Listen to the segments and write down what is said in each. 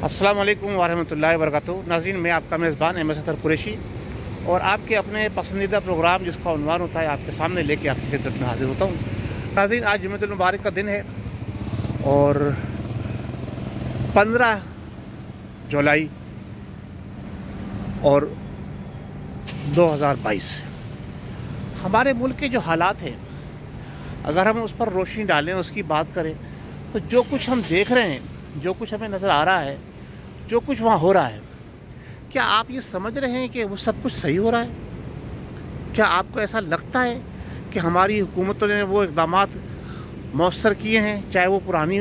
अस्सलाम वालेकुम वरहमतुल्लाहि वबरकातुहू। नाज़रीन, मैं आपका मेज़बान अहमद सतर कुरैशी और आपके अपने पसंदीदा प्रोग्राम जिसका उन्वान होता है आपके सामने लेके आपकी खिदमत में हाजिर होता हूँ। नाज़रीन, आज जुम्मतुल मुबारक का दिन है और 15 जुलाई और 2022 हमारे मुल्क के जो हालात हैं, अगर हम उस पर रोशनी डालें, उसकी बात करें, तो जो कुछ हम देख रहे हैं, जो कुछ हमें नज़र आ रहा है, जो कुछ वहाँ हो रहा है, क्या आप ये समझ रहे हैं कि वो सब कुछ सही हो रहा है? क्या आपको ऐसा लगता है कि हमारी हुकूमतों ने वो इक़दामात मौसर किए हैं, चाहे वो पुरानी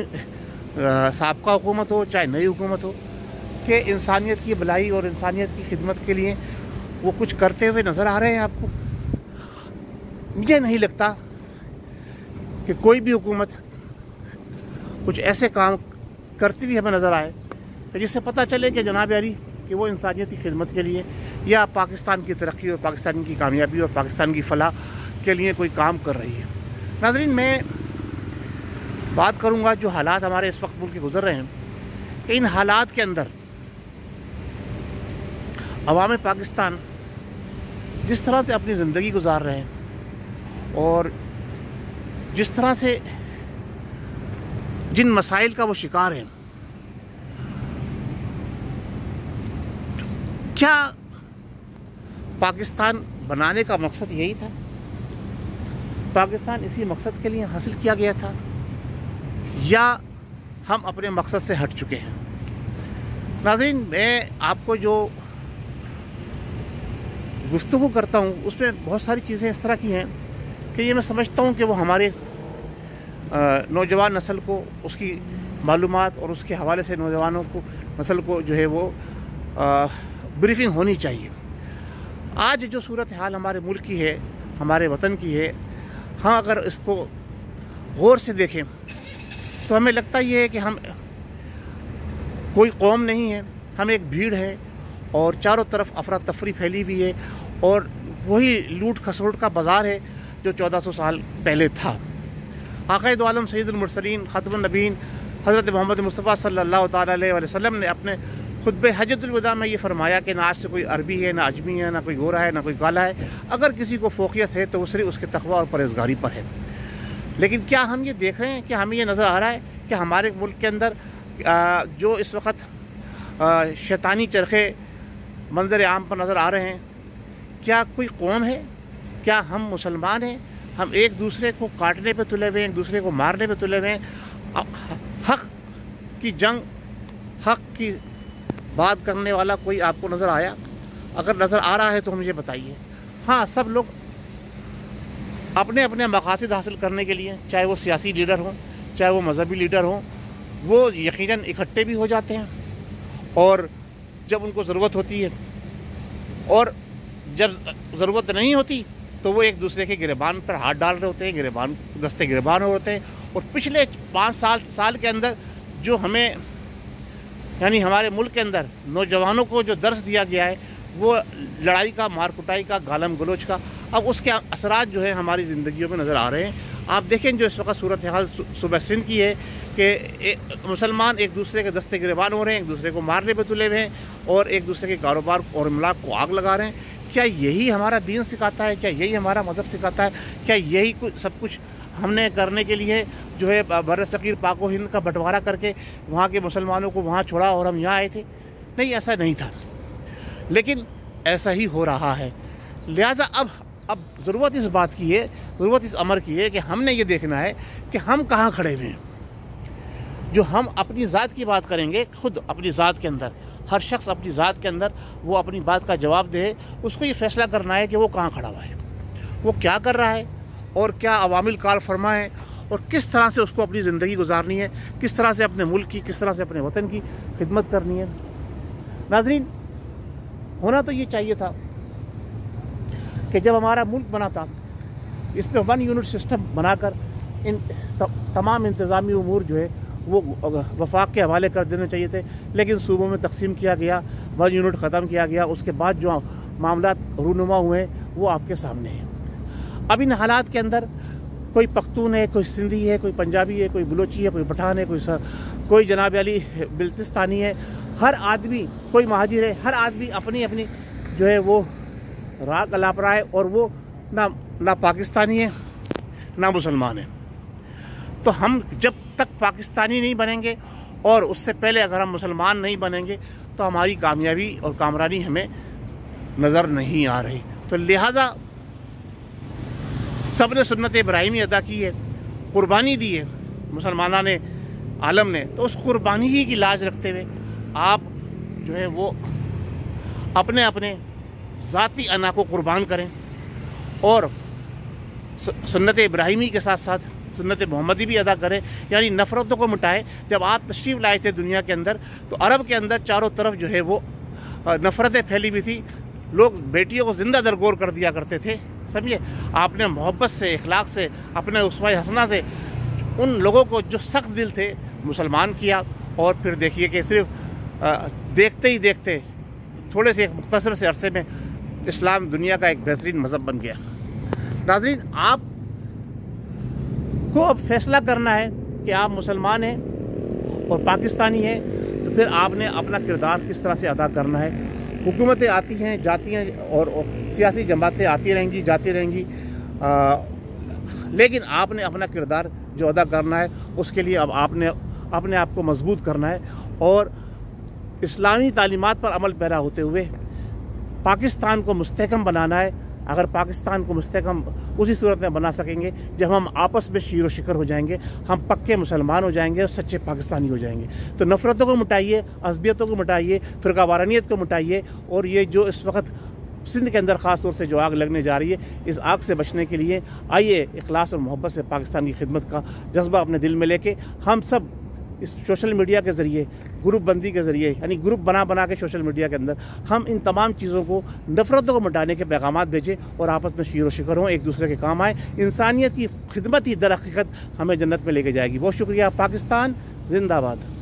साबका हुकूमत हो, चाहे नई हुकूमत हो, कि इंसानियत की भलाई और इंसानियत की खिदमत के लिए वो कुछ करते हुए नज़र आ रहे हैं आपको? मुझे नहीं लगता कि कोई भी हुकूमत कुछ ऐसे काम करती हुई हमें नज़र आए तो जिससे पता चले कि जनाब यारी कि वो इंसानियत की खिदमत के लिए या पाकिस्तान की तरक्की और पाकिस्तान की कामयाबी और पाकिस्तान की फलाह के लिए कोई काम कर रही है। नाज़रीन, मैं बात करूँगा जो हालात हमारे इस वक्त मुल्क के गुजर रहे हैं, कि इन हालात के अंदर अवाम पाकिस्तान जिस तरह से अपनी ज़िंदगी गुजार रहे हैं और जिस तरह से जिन मसाइल का वो शिकार हैं, क्या पाकिस्तान बनाने का मकसद यही था? पाकिस्तान इसी मकसद के लिए हासिल किया गया था या हम अपने मकसद से हट चुके हैं? नाज़रीन, मैं आपको जो गुफ्तगू करता हूँ उसमें बहुत सारी चीज़ें इस तरह की हैं कि ये मैं समझता हूँ कि वो हमारे नौजवान नस्ल को उसकी मालूमात और उसके हवाले से नौजवानों को नस्ल को जो है वो ब्रीफिंग होनी चाहिए। आज जो सूरत हाल हमारे मुल्क की है, हमारे वतन की है, हम अगर इसको गौर से देखें तो हमें लगता ये है कि हम कोई कौम नहीं है, हम एक भीड़ है और चारों तरफ अफरा तफरी फैली हुई है और वही लूट खसोट का बाज़ार है जो 1400 साल पहले था। आक़ाए दो आलम सैयदुल मुरसलीन ख़ातमुन नबीयीन हज़रत मोहम्मद मुस्तफ़ा सल्लल्लाहु तआला अलैहि वसल्लम ने अपने खुतबे हज्जतुल वदा में ये फरमाया कि ना आज से कोई अरबी है, ना अजमी है, ना कोई गोरा है, ना कोई काला है। अगर किसी को फ़ोक़ियत है तो वो सिर्फ उसके तक़वा और परहेज़गारी पर है। लेकिन क्या हम ये देख रहे हैं कि हमें ये नज़र आ रहा है कि हमारे मुल्क के अंदर जो इस वक्त शैतानी चरखे मंजर आम पर नज़र आ रहे हैं, क्या कोई कौम है? क्या हम मुसलमान हैं? हम एक दूसरे को काटने पे तुले हुए हैं, एक दूसरे को मारने पे तुले हुए हैं। हक़ की जंग, हक़ की बात करने वाला कोई आपको नज़र आया? अगर नज़र आ रहा है तो मुझे बताइए। हाँ, सब लोग अपने अपने मकासद हासिल करने के लिए, चाहे वो सियासी लीडर हों, चाहे वो मजहबी लीडर हों, वो यकीनन इकट्ठे भी हो जाते हैं और जब उनको ज़रूरत होती है और जब ज़रूरत नहीं होती तो वो एक दूसरे के गिरबान पर हाथ डाल रहे होते हैं, गिरबान दस्ते गिरबान होते हैं। और पिछले 5 साल के अंदर जो हमें यानी हमारे मुल्क के अंदर नौजवानों को जो दर्स दिया गया है वो लड़ाई का, मार कुटाई का, गालम गलोच का, अब उसके असरात जो है हमारी ज़िंदगियों में नज़र आ रहे हैं। आप देखें जो इस वक्त सूरत हाल सुबह सिंध की है कि मुसलमान एक दूसरे के दस्ते गिरबान हो रहे हैं, एक दूसरे को मारने पर तुले हुए हैं और एक दूसरे के कारोबार और इमलाक को आग लगा रहे हैं। क्या यही हमारा दीन सिखाता है? क्या यही हमारा मज़हब सिखाता है? क्या यही सब कुछ हमने करने के लिए जो है बरसगीर पाको हिंद का बंटवारा करके वहाँ के मुसलमानों को वहाँ छोड़ा और हम यहाँ आए थे? नहीं, ऐसा नहीं था, लेकिन ऐसा ही हो रहा है। लिहाजा अब ज़रूरत इस बात की है, ज़रूरत इस अमर की है कि हमने ये देखना है कि हम कहाँ खड़े हुए हैं। जो हम अपनी ज़ात की बात करेंगे, खुद अपनी ज़ात के अंदर, हर शख्स अपनी ज़ात के अंदर वो अपनी बात का जवाब दे, उसको ये फ़ैसला करना है कि वो कहाँ खड़ा हुआ है, वो क्या कर रहा है और क्या अवामिल काल फरमा है और किस तरह से उसको अपनी ज़िंदगी गुजारनी है, किस तरह से अपने मुल्क की, किस तरह से अपने वतन की खिदमत करनी है। नाज़रीन, होना तो ये चाहिए था कि जब हमारा मुल्क बना था इस पर 1 यूनिट सिस्टम बनाकर इन तमाम इंतज़ामी उमूर जो है वो वफाक के हवाले कर देने चाहिए थे, लेकिन सूबों में तकसीम किया गया, 1 यूनिट ख़त्म किया गया। उसके बाद जो मामला रूनुमा हुए वो आपके सामने हैं। अब इन हालात के अंदर कोई पख्तून है, कोई सिंधी है, कोई पंजाबी है, कोई बलोची है, कोई पठान है, कोई जनाब अली बिल्तिस्तानी है, ہر آدمی کوئی مہاجر ہے، ہر آدمی اپنی اپنی جو ہے وہ راہ کا لاپ رہا ہے، اور وہ نہ پاکستانی ہے نہ مسلمان ہے۔ تو ہم جب تک پاکستانی نہیں بنیں گے اور اس سے پہلے اگر ہم مسلمان نہیں بنیں گے تو ہماری کامیابی اور کامرانی ہمیں نظر نہیں آ رہی۔ تو لہٰذا سب نے سنت ابراہیمی ادا کی ہے، قربانی دی ہے مسلمانان عالم نے، تو اس قربانی ہی کی لاج رکھتے ہوئے آپ جو ہے وہ اپنے اپنے ذاتی انا کو قربان کریں، اور سنت ابراہیمی کے ساتھ ساتھ سنت محمدی بھی ادا کریں، یعنی نفرتوں کو مٹائے۔ جب آپ تشریف لائے تھے دنیا کے اندر تو عرب کے اندر چاروں طرف جو ہے وہ نفرتیں پھیلی ہوئی تھی، لوگ بیٹیوں کو زندہ درگور کر دیا کرتے تھے، سمجھے؟ آپ نے محبت سے، اخلاق سے، اپنے اسوہ حسنہ سے ان لوگوں کو جو سخت دل تھے مسلمان کیا، اور پھر دیکھیے کہ صرف دیکھتے ہی دیکھتے تھوڑے سے ایک مختصر سے عرصے میں اسلام دنیا کا ایک بہترین مذہب بن گیا۔ ناظرین، آپ کو اب فیصلہ کرنا ہے کہ آپ مسلمان ہیں اور پاکستانی ہیں، تو پھر آپ نے اپنا کردار کس طرح سے ادا کرنا ہے۔ حکومتیں آتی ہیں جاتی ہیں، اور سیاسی جماعتیں آتی رہیں گی جاتی رہیں گی، لیکن آپ نے اپنا کردار جو ادا کرنا ہے اس کے لیے اب آپ نے اپنے آپ کو مضبوط کرنا ہے، اور اسلامی تعلیمات پر عمل پیرا ہوتے ہوئے پاکستان کو مستحکم بنانا ہے۔ اگر پاکستان کو مستحکم اسی صورت میں بنا سکیں گے جب ہم آپس میں شیر و شکر ہو جائیں گے، ہم پکے مسلمان ہو جائیں گے اور سچے پاکستانی ہو جائیں گے۔ تو نفرتوں کو مٹائیے، عصبیتوں کو مٹائیے، فرقہ وارانیت کو مٹائیے، اور یہ جو اس وقت سندھ کے اندر خاص طور سے جو آگ لگنے جا رہی ہے، اس آگ سے بچنے کے لیے آئیے اخلاص اور محبت سے پاکستان کی خدمت کا جذبہ اپنے دل میں لے کے ہم سب اس سوشل میڈیا کے ذریعے، گروپ بندی کے ذریعے، یعنی گروپ بنا کے سوشل میڈیا کے اندر ہم ان تمام چیزوں کو، نفرتوں کو مٹانے کے پیغامات بھیجیں، اور آپس میں شیر و شکر ہوں، ایک دوسرے کے کام آئیں۔ انسانیت کی خدمت ہی در حقیقت ہمیں جنت میں لے کے جائے گی۔ بہت شکریہ۔ پاکستان زندہ باد۔